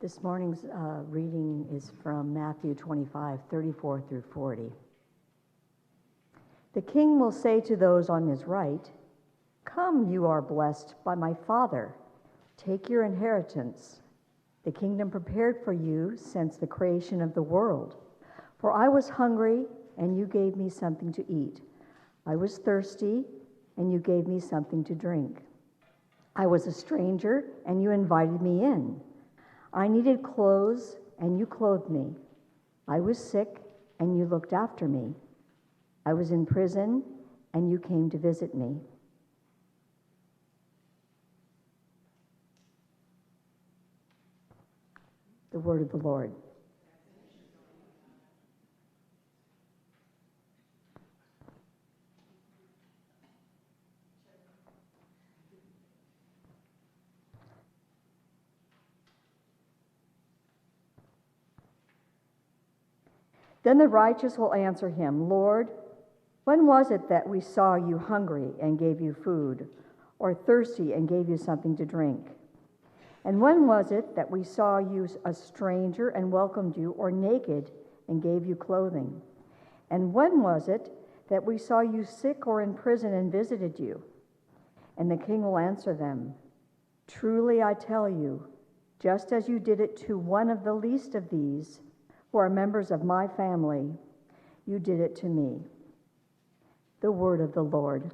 This morning's reading is from Matthew 25, 34 through 40. The king will say to those on his right, "Come, you are blessed by my Father. Take your inheritance, the kingdom prepared for you since the creation of the world. For I was hungry, and you gave me something to eat. I was thirsty, and you gave me something to drink. I was a stranger, and you invited me in. I needed clothes, and you clothed me. I was sick, and you looked after me. I was in prison, and you came to visit me." The word of the Lord. Then the righteous will answer him, "Lord, when was it that we saw you hungry and gave you food, or thirsty and gave you something to drink? And when was it that we saw you a stranger and welcomed you, or naked and gave you clothing? And when was it that we saw you sick or in prison and visited you?" And the king will answer them, "Truly I tell you, just as you did it to one of the least of these, who are members of my family, you did it to me." The word of the Lord.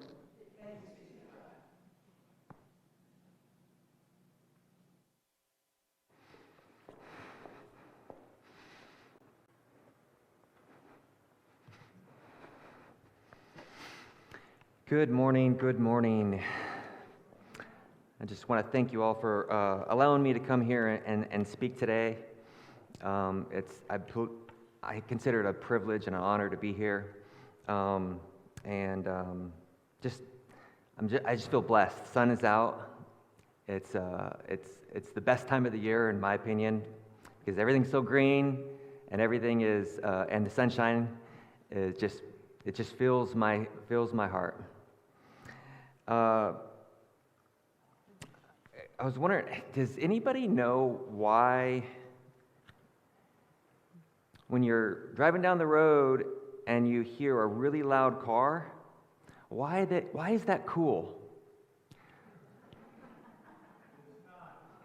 Good morning, good morning. I just want to thank you all for allowing me to come here and speak today. I consider it a privilege and an honor to be here, I just feel blessed. The sun is out. It's the best time of the year in my opinion, because everything's so green and everything is and the sunshine is just fills my heart. I was wondering, does anybody know why when you're driving down the road and you hear a really loud car, why is that cool?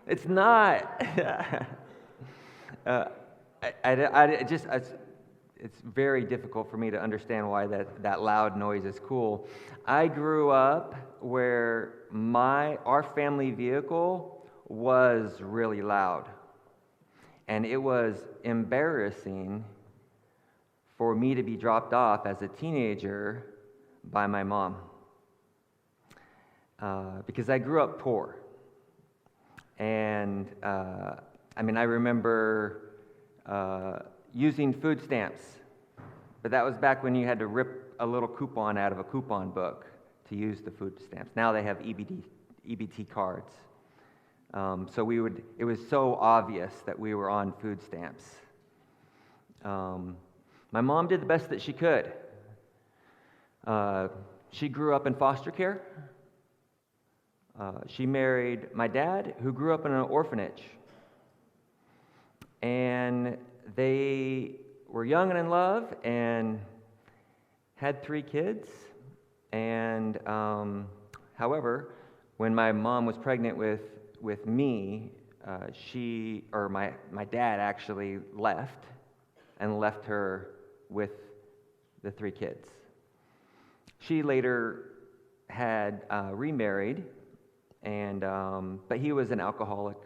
It's not. It's very difficult for me to understand why that loud noise is cool. I grew up where our family vehicle was really loud, and it was embarrassing for me to be dropped off as a teenager by my mom, because I grew up poor, and I remember using food stamps, but that was back when you had to rip a little coupon out of a coupon book to use the food stamps. Now they have EBT cards. So it was so obvious that we were on food stamps. My mom did the best that she could. She grew up in foster care. She married my dad, who grew up in an orphanage. And they were young and in love and had 3 kids. And however, when my mom was pregnant with me, my dad actually left her with the 3 kids. She later had remarried, but he was an alcoholic.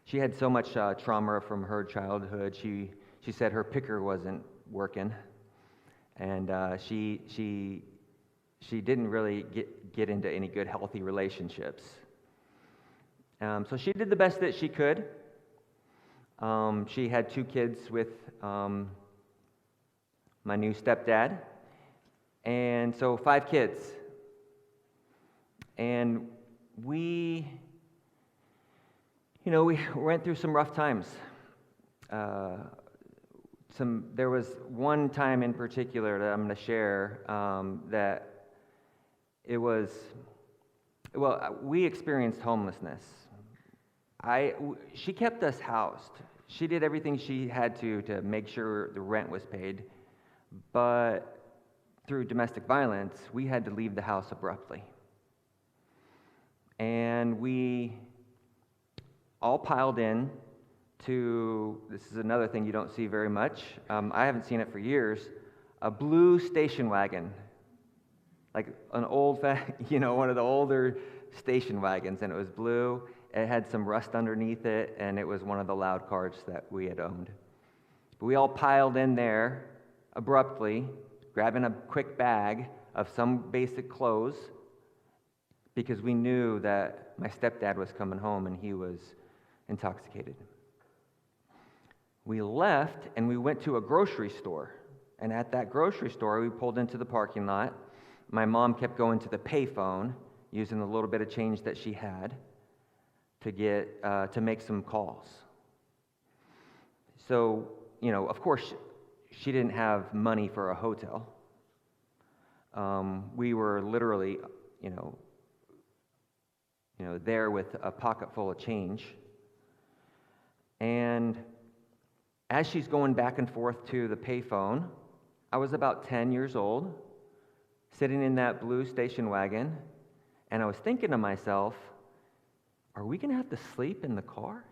She had so much trauma from her childhood. She said her picker wasn't working, and she didn't really get into any good, healthy relationships. So she did the best that she could. She had 2 kids with my new stepdad, and so 5 kids. And we went through some rough times. There was one time in particular that I'm going to share that we experienced homelessness. she kept us housed. She did everything she had to make sure the rent was paid, but through domestic violence, we had to leave the house abruptly. And we all piled in to, this is another thing you don't see very much, I haven't seen it for years, a blue station wagon. Like an old, one of the older station wagons, and it was blue. It had some rust underneath it, and it was one of the loud cars that we had owned. But we all piled in there abruptly, grabbing a quick bag of some basic clothes, because we knew that my stepdad was coming home and he was intoxicated. We left and we went to a grocery store. And at that grocery store, we pulled into the parking lot. My mom kept going to the payphone, using the little bit of change that she had to make some calls. So, of course, she didn't have money for a hotel. We were literally, there with a pocket full of change. And as she's going back and forth to the payphone, I was about 10 years old, sitting in that blue station wagon, and I was thinking to myself, are we going to have to sleep in the car?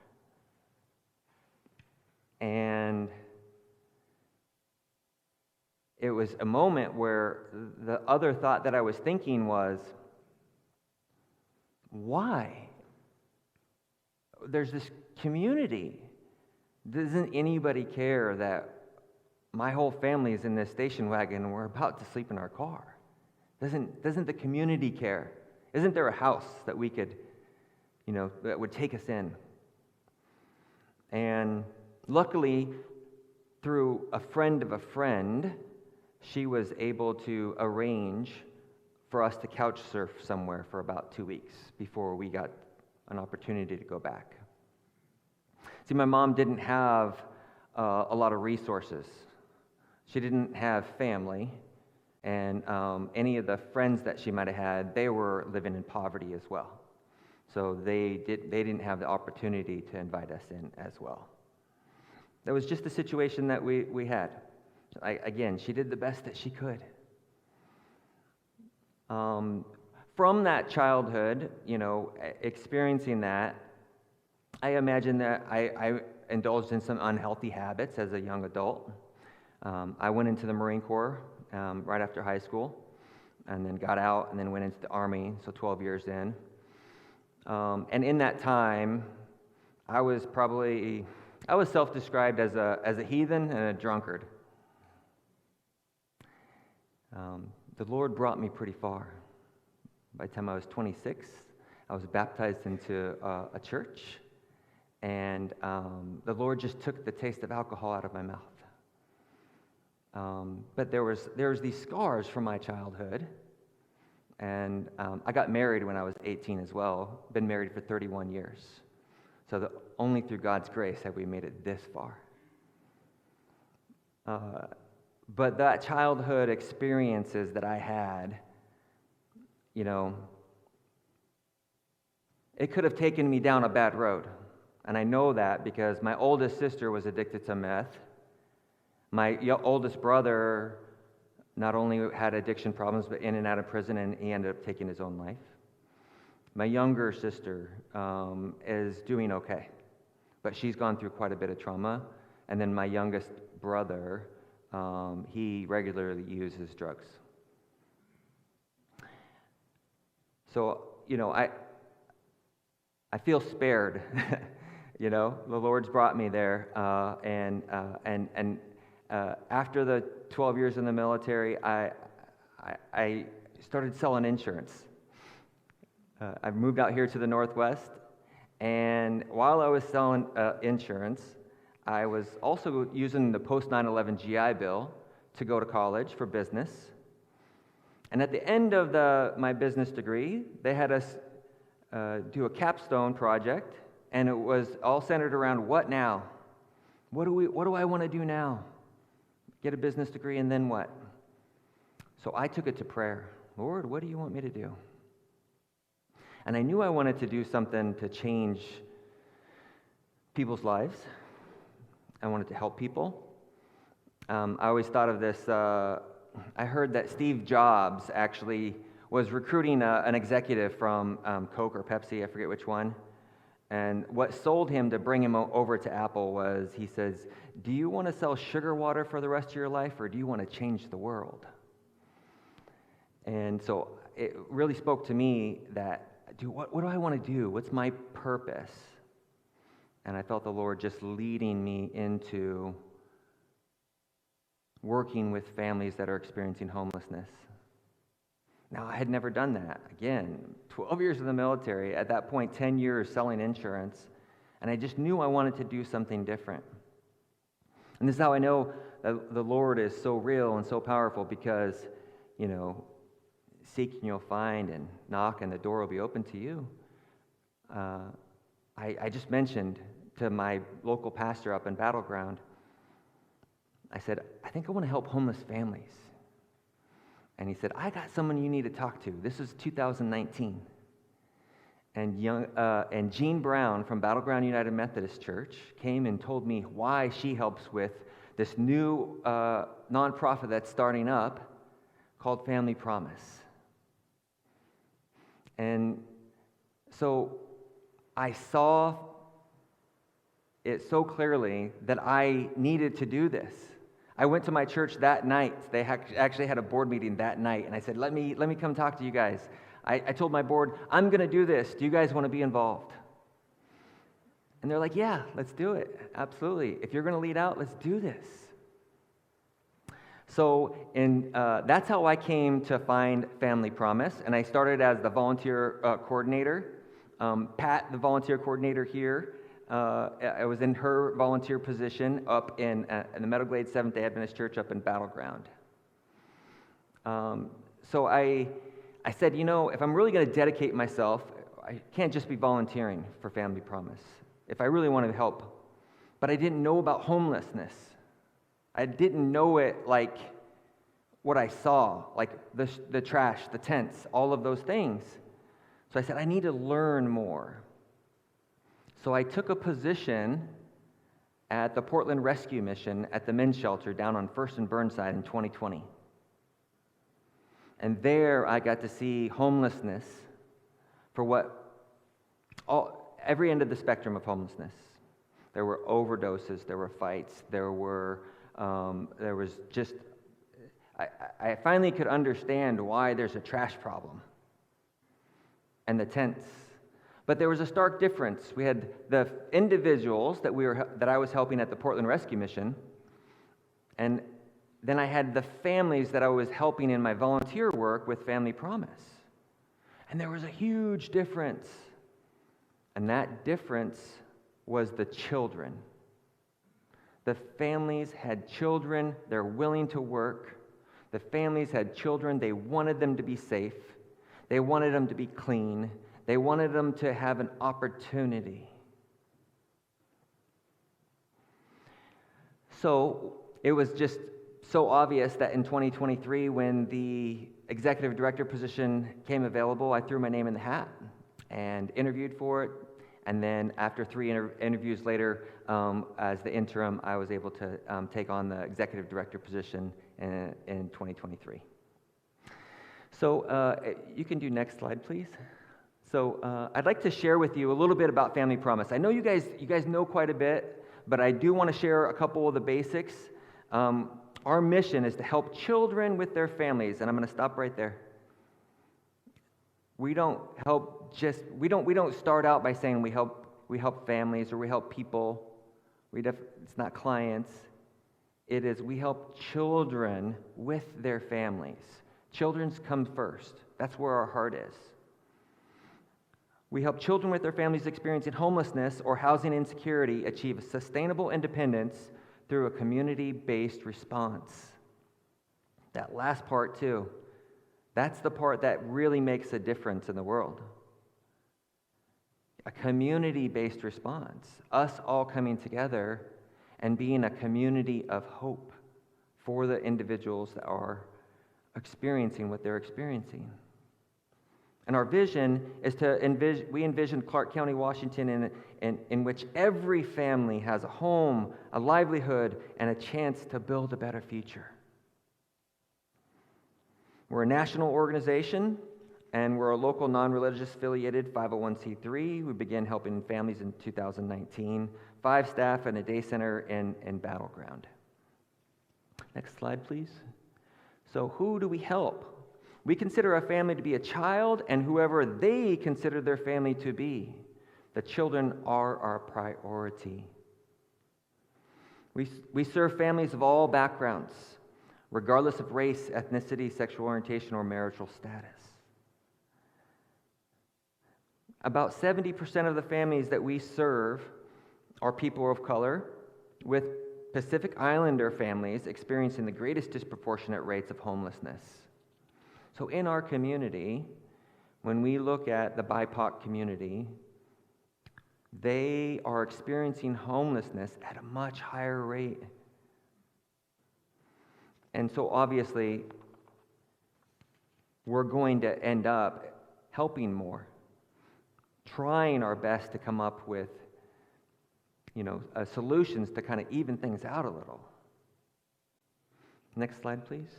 And it was a moment where the other thought that I was thinking was, why? There's this community. Doesn't anybody care that my whole family is in this station wagon and we're about to sleep in our car? Doesn't the community care? Isn't there a house that we could, that would take us in? And luckily, through a friend of a friend, she was able to arrange for us to couch surf somewhere for about 2 weeks before we got an opportunity to go back. See, my mom didn't have a lot of resources. She didn't have family, and any of the friends that she might have had, they were living in poverty as well. So they didn't have the opportunity to invite us in as well. That was just the situation that we had. Again, she did the best that she could. From that childhood, experiencing that, I imagine that I indulged in some unhealthy habits as a young adult. I went into the Marine Corps right after high school, and then got out, and then went into the Army, so 12 years in. And in that time, I was self-described as a heathen and a drunkard. The Lord brought me pretty far. By the time I was 26, I was baptized into a church, and the Lord just took the taste of alcohol out of my mouth. But there was these scars from my childhood, and I got married when I was 18 as well. Been married for 31 years. So only through God's grace have we made it this far. But that childhood experiences that I had, it could have taken me down a bad road. And I know that because my oldest sister was addicted to meth. My oldest brother not only had addiction problems, but in and out of prison, and he ended up taking his own life. My younger sister is doing okay, but she's gone through quite a bit of trauma. And then my youngest brother, he regularly uses drugs. So, I feel spared. The Lord's brought me there, and after the 12 years in the military, I started selling insurance. I moved out here to the Northwest, and while I was selling insurance, I was also using the post 9/11 GI Bill to go to college for business. And at the end of my business degree, they had us do a capstone project, and it was all centered around what now? What do I want to do now? Get a business degree, and then what? So I took it to prayer. Lord, what do you want me to do? And I knew I wanted to do something to change people's lives. I wanted to help people. I always thought of this. I heard that Steve Jobs actually was recruiting an executive from Coke or Pepsi, I forget which one. And what sold him to bring him over to Apple was, he says, do you want to sell sugar water for the rest of your life, or do you want to change the world? And so it really spoke to me that, what do I want to do? What's my purpose? And I felt the Lord just leading me into working with families that are experiencing homelessness. Now, I had never done that. Again, 12 years in the military, at that point, 10 years selling insurance, and I just knew I wanted to do something different. And this is how I know that the Lord is so real and so powerful, because, seek and you'll find, and knock and the door will be open to you. I just mentioned to my local pastor up in Battleground, I said, I think I want to help homeless families. And he said, I got someone you need to talk to. This is 2019. And Jean Brown from Battleground United Methodist Church came and told me why she helps with this new nonprofit that's starting up called Family Promise. And so I saw it so clearly that I needed to do this. I went to my church that night. They actually had a board meeting that night, and I said, let me come talk to you guys. I told my board, I'm going to do this. Do you guys want to be involved? And they're like, yeah, let's do it. Absolutely. If you're going to lead out, let's do this. So that's how I came to find Family Promise, and I started as the volunteer coordinator. Pat, the volunteer coordinator here, I was in her volunteer position up in the Meadowglade Seventh-day Adventist Church up in Battleground. So I said, if I'm really going to dedicate myself, I can't just be volunteering for Family Promise if I really want to help. But I didn't know about homelessness. I didn't know it like what I saw, like the trash, the tents, all of those things. So I said, I need to learn more. So I took a position at the Portland Rescue Mission at the men's shelter down on First and Burnside in 2020. And there I got to see homelessness for every end of the spectrum of homelessness. There were overdoses, there were fights, there was just, I finally could understand why there's a trash problem and the tents. But there was a stark difference. We had the individuals that I was helping at the Portland Rescue Mission, and then I had the families that I was helping in my volunteer work with Family Promise. And there was a huge difference. And that difference was the children. The families had children, they're willing to work. The families had children, they wanted them to be safe. They wanted them to be clean. They wanted them to have an opportunity. So it was just so obvious that in 2023, when the executive director position came available, I threw my name in the hat and interviewed for it. And then after 3 interviews later, as the interim, I was able to take on the executive director position in 2023. So you can do next slide, please. So I'd like to share with you a little bit about Family Promise. I know you guys know quite a bit, but I do want to share a couple of the basics. Our mission is to help children with their families, and I'm going to stop right there. We don't start out by saying we help families or we help people. It's not clients. It is we help children with their families. Children's come first. That's where our heart is. We help children with their families experiencing homelessness or housing insecurity achieve sustainable independence through a community-based response. That last part too, that's the part that really makes a difference in the world. A community-based response, us all coming together and being a community of hope for the individuals that are experiencing what they're experiencing. And our vision is we envision Clark County, Washington, in which every family has a home, a livelihood, and a chance to build a better future. We're a national organization, and we're a local non-religious affiliated 501c3. We began helping families in 2019, 5 staff and a day center in Battleground. Next slide, please. So who do we help? We consider a family to be a child and whoever they consider their family to be. The children are our priority. We serve families of all backgrounds, regardless of race, ethnicity, sexual orientation, or marital status. About 70% of the families that we serve are people of color, with Pacific Islander families experiencing the greatest disproportionate rates of homelessness. So in our community, when we look at the BIPOC community, they are experiencing homelessness at a much higher rate. And so obviously, we're going to end up helping more, trying our best to come up with, solutions to kind of even things out a little. Next slide, please.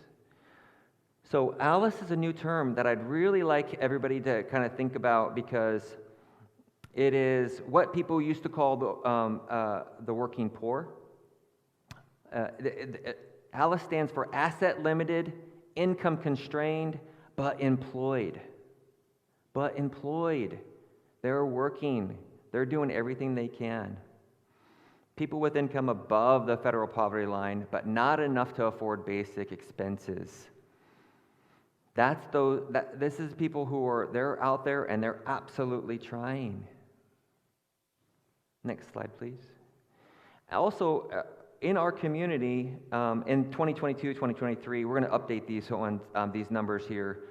So Alice is a new term that I'd really like everybody to kind of think about, because it is what people used to call the working poor. Alice stands for asset limited, income constrained, but employed. But employed. They're working. They're doing everything they can. People with income above the federal poverty line, but not enough to afford basic expenses. This is people who they're out there and they're absolutely trying. Next slide, please. Also, in our community, in 2022, 2023, we're going to update these numbers here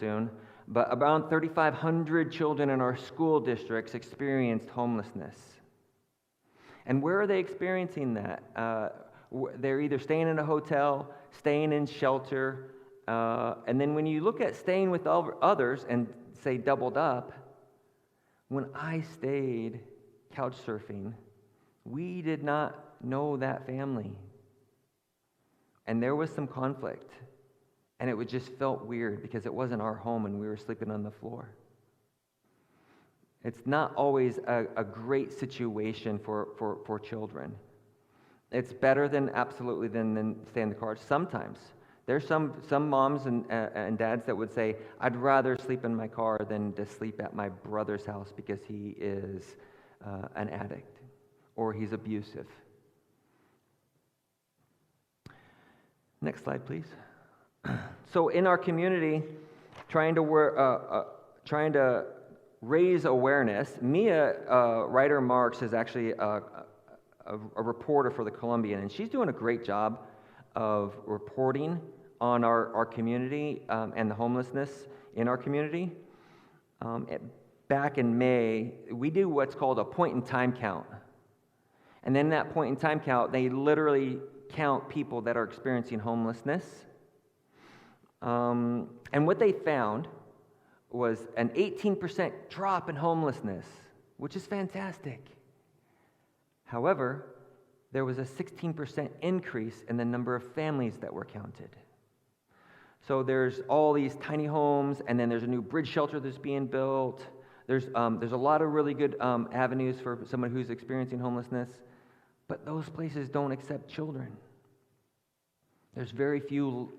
soon. But around 3,500 children in our school districts experienced homelessness. And where are they experiencing that? They're either staying in a hotel, staying in shelter, and then when you look at staying with others and say doubled up, when I stayed couch surfing, we did not know that family. And there was some conflict. And it just felt weird because it wasn't our home and we were sleeping on the floor. It's not always a great situation for children. It's better than stay in the car. Sometimes. There's some moms and dads that would say, I'd rather sleep in my car than to sleep at my brother's house because he is an addict or he's abusive. Next slide, please. So in our community, trying to raise awareness, Mia Ryder Marks is actually a reporter for the Columbian, and she's doing a great job of reporting on our community and the homelessness in our community. Back in May, we do what's called a point-in-time count. And then that point-in-time count, they literally count people that are experiencing homelessness. And what they found was an 18% drop in homelessness, which is fantastic. However, there was a 16% increase in the number of families that were counted. So there's all these tiny homes, and then there's a new bridge shelter that's being built. There's a lot of really good avenues for someone who's experiencing homelessness, but those places don't accept children. There's very few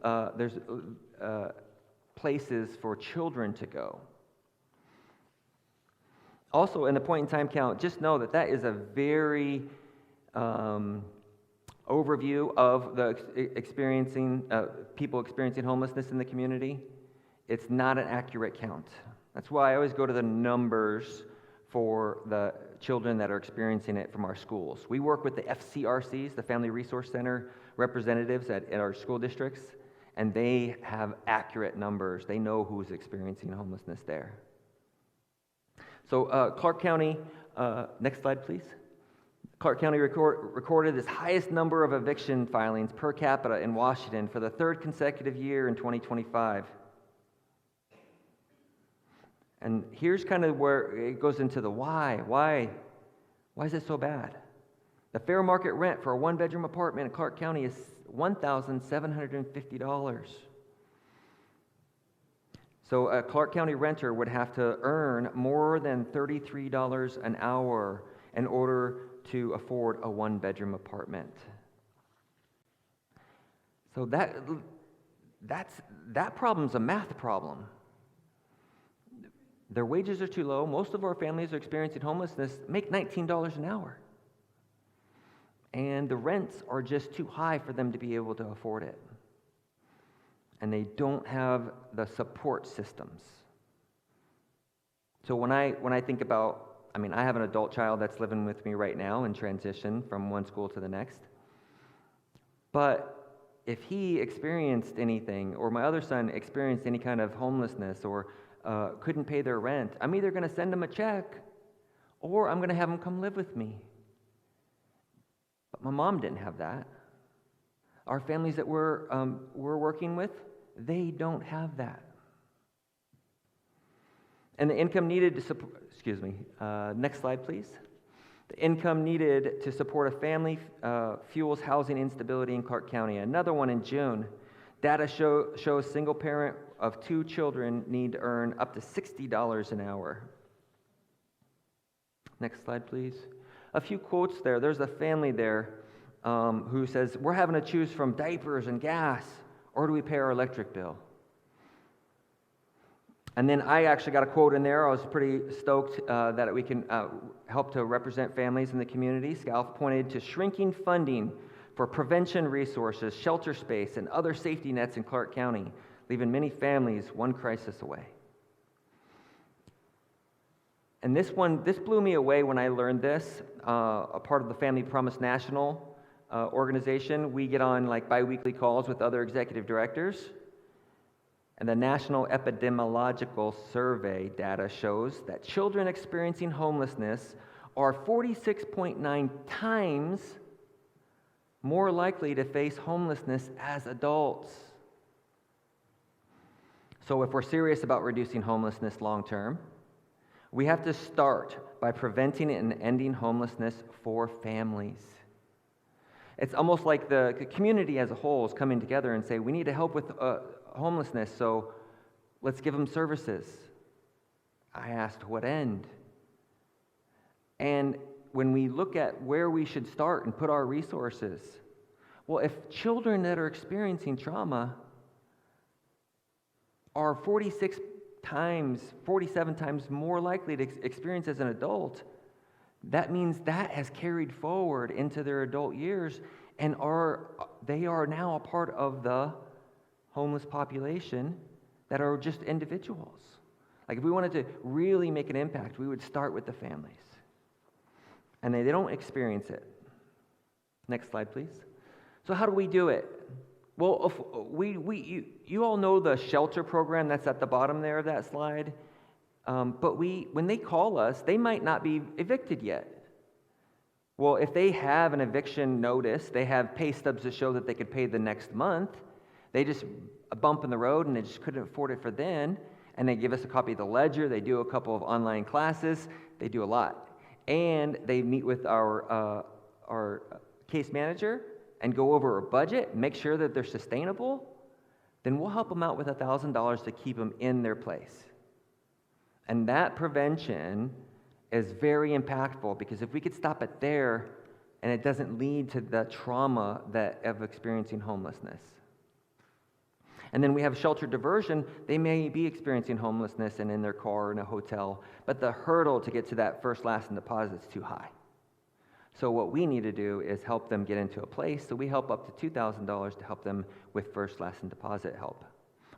places for children to go. Also, in the point-in-time count, just know that is a very overview of the people experiencing homelessness in the community. It's not an accurate count. That's why I always go to the numbers for the children that are experiencing it from our schools. We work with the FCRCs, the Family Resource Center representatives at our school districts, and they have accurate numbers. They know who's experiencing homelessness there. So Clark County, next slide, please. Clark County recorded its highest number of eviction filings per capita in Washington for the third consecutive year in 2025. And here's kind of where it goes into the why. Why is it so bad? The fair market rent for a one-bedroom apartment in Clark County is $1,750. So a Clark County renter would have to earn more than $33 an hour in order to afford a one-bedroom apartment. So that problem's a math problem. Their wages are too low. Most of our families are experiencing homelessness, make $19 an hour. And the rents are just too high for them to be able to afford it. And they don't have the support systems. So when I think about, I have an adult child that's living with me right now in transition from one school to the next. But if he experienced anything, or my other son experienced any kind of homelessness, or couldn't pay their rent, I'm either going to send him a check, or I'm going to have him come live with me. But my mom didn't have that. Our families that we're working with, they don't have that. And the income needed to support, next slide, please. The income needed to support a family fuels housing instability in Clark County. Another one in June. Data shows single parent of 2 children need to earn up to $60 an hour. Next slide, please. A few quotes there. There's a family there who says, we're having to choose from diapers and gas, or do we pay our electric bill? And then I actually got a quote in there. I was pretty stoked that we can help to represent families in the community. Scalf pointed to shrinking funding for prevention resources, shelter space, and other safety nets in Clark County, leaving many families one crisis away. And this blew me away when I learned this. A part of the Family Promise National organization, we get on like bi-weekly calls with other executive directors. And the National Epidemiological Survey data shows that children experiencing homelessness are 46.9 times more likely to face homelessness as adults. So if we're serious about reducing homelessness long term, we have to start by preventing and ending homelessness for families. It's almost like the community as a whole is coming together and say, we need to help with homelessness, so let's give them services. I asked, what end? And when we look at where we should start and put our resources, well, if children that are experiencing trauma are 47 times more likely to experience as an adult, that means that has carried forward into their adult years, and they are now a part of the homeless population that are just individuals. Like if we wanted to really make an impact, we would start with the families. And they don't experience it. Next slide, please. So how do we do it? Well, you all know the shelter program that's at the bottom there of that slide. But when they call us, they might not be evicted yet. Well, if they have an eviction notice, they have pay stubs to show that they could pay the next month. They just a bump in the road and they just couldn't afford it for then. And they give us a copy of the ledger. They do a couple of online classes. They do a lot. And they meet with our case manager and go over a budget, make sure that they're sustainable. Then we'll help them out with $1,000 to keep them in their place. And that prevention is very impactful, because if we could stop it there and it doesn't lead to the trauma of experiencing homelessness. And then we have shelter diversion. They may be experiencing homelessness and in their car or in a hotel, but the hurdle to get to that first, last, and deposit is too high. So what we need to do is help them get into a place. So we help up to $2,000 to help them with first, last, and deposit help.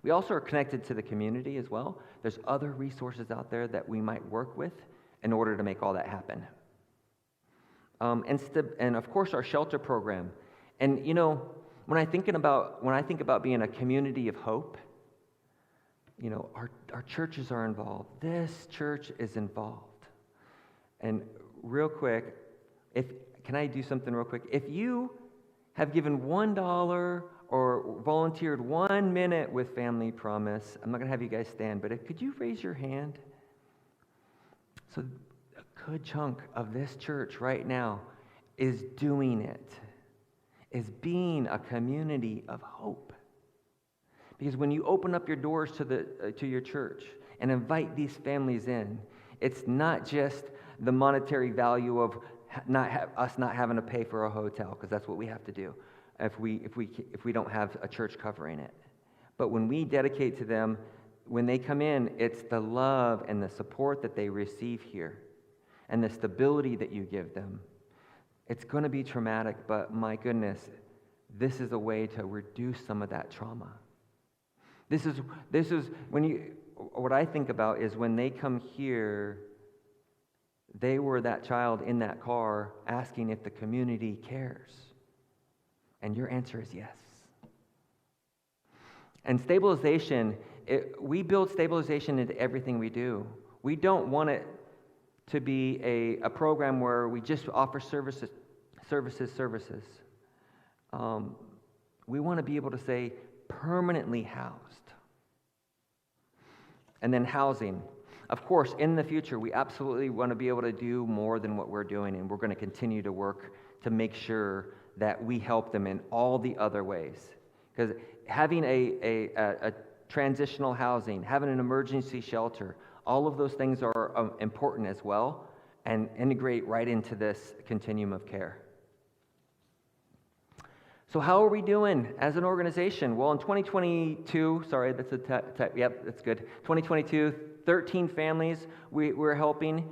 We also are connected to the community as well. There's other resources out there that we might work with in order to make all that happen. And of course, our shelter program. And you know, when I think about being a community of hope, you know, our churches are involved. This church is involved. And real quick, can I do something real quick? If you have given $1 or volunteered 1 minute with Family Promise, I'm not going to have you guys stand, but could you raise your hand? So a good chunk of this church right now is doing it, is being a community of hope. Because when you open up your doors to your church and invite these families in, it's not just the monetary value of us not having to pay for a hotel, because that's what we have to do if we don't have a church covering it. But when we dedicate to them, when they come in, it's the love and the support that they receive here and the stability that you give them. It's going to be traumatic, but my goodness, this is a way to reduce some of that trauma. This is what I think about is when they come here, they were that child in that car asking if the community cares. And your answer is yes. And stabilization, we build stabilization into everything we do. We don't want it to be a program where we just offer services. We want to be able to say permanently housed. And then housing. Of course, in the future, we absolutely want to be able to do more than what we're doing, and we're going to continue to work to make sure that we help them in all the other ways. Because having a transitional housing, having an emergency shelter, all of those things are important as well and integrate right into this continuum of care. So how are we doing as an organization? Well, in 2022, sorry, that's yep, that's good. 2022, 13 families we're helping.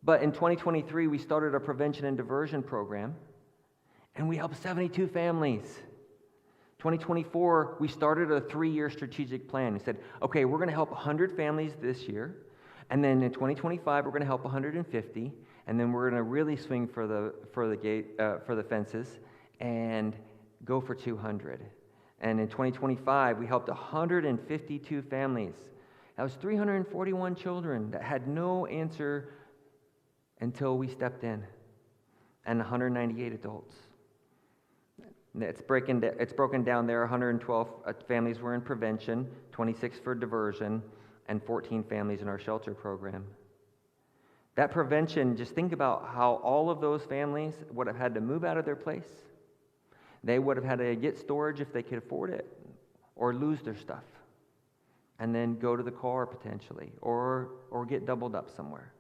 But in 2023, we started a prevention and diversion program, and we helped 72 families. 2024, we started a 3-year strategic plan. We said, okay, we're going to help 100 families this year, and then in 2025, we're going to help 150, and then we're going to really swing for the fences and go for 200. And in 2025, we helped 152 families. That was 341 children that had no answer until we stepped in, and 198 adults. It's broken down there. 112 families were in prevention, 26 for diversion, and 14 families in our shelter program. That prevention, just think about how all of those families would have had to move out of their place. They would have had to get storage if they could afford it, or lose their stuff, and then go to the car potentially, or get doubled up somewhere.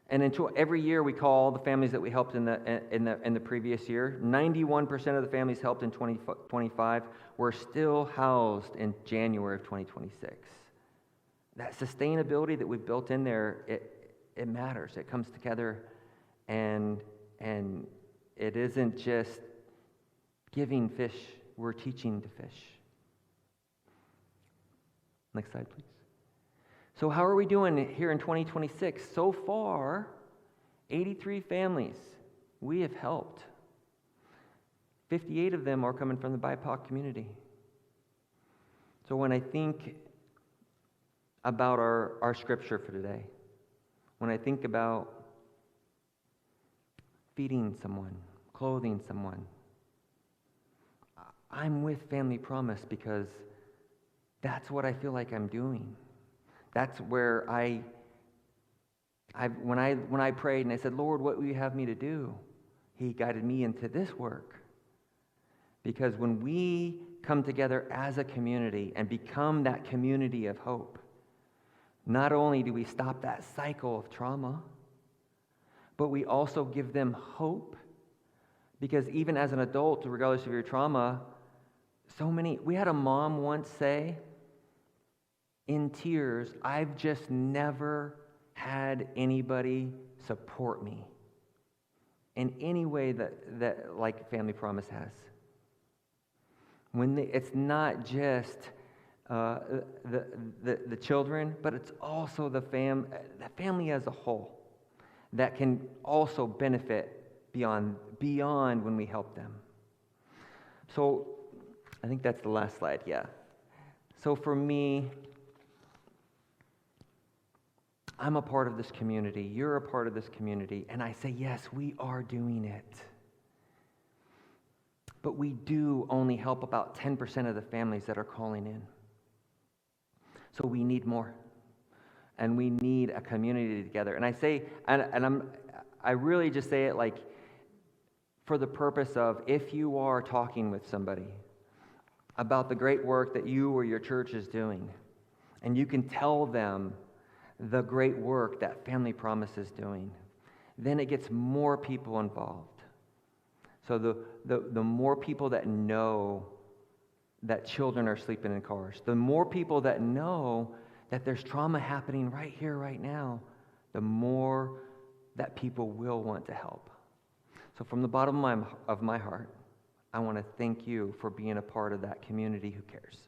And every year we call the families that we helped in the previous year. 91% of the families helped in 2025 were still housed in January of 2026. That sustainability that we've built in there, it matters. It comes together, and it isn't just giving fish, we're teaching to fish. Next slide, please. So how are we doing here in 2026? So far, 83 families we have helped. 58 of them are coming from the BIPOC community. So when I think about our scripture for today, when I think about feeding someone, clothing someone, I'm with Family Promise because that's what I feel like I'm doing. That's where when I prayed and I said, Lord, what will you have me to do? He guided me into this work. Because when we come together as a community and become that community of hope, not only do we stop that cycle of trauma, but we also give them hope. Because even as an adult, regardless of your trauma, we had a mom once say, in tears, I've just never had anybody support me in any way that like Family Promise has. It's not just the children, but it's also the family as a whole that can also benefit beyond when we help them. So I think that's the last slide, yeah. So for me, I'm a part of this community, you're a part of this community, and I say, yes, we are doing it. But we do only help about 10% of the families that are calling in. So we need more. And we need a community together. And I say, I really just say it like for the purpose of if you are talking with somebody about the great work that you or your church is doing, and you can tell them the great work that Family Promise is doing, then it gets more people involved. So the more people that know that children are sleeping in cars, the more people that know that there's trauma happening right here, right now, the more that people will want to help. So from the bottom of my heart, I want to thank you for being a part of that community who cares.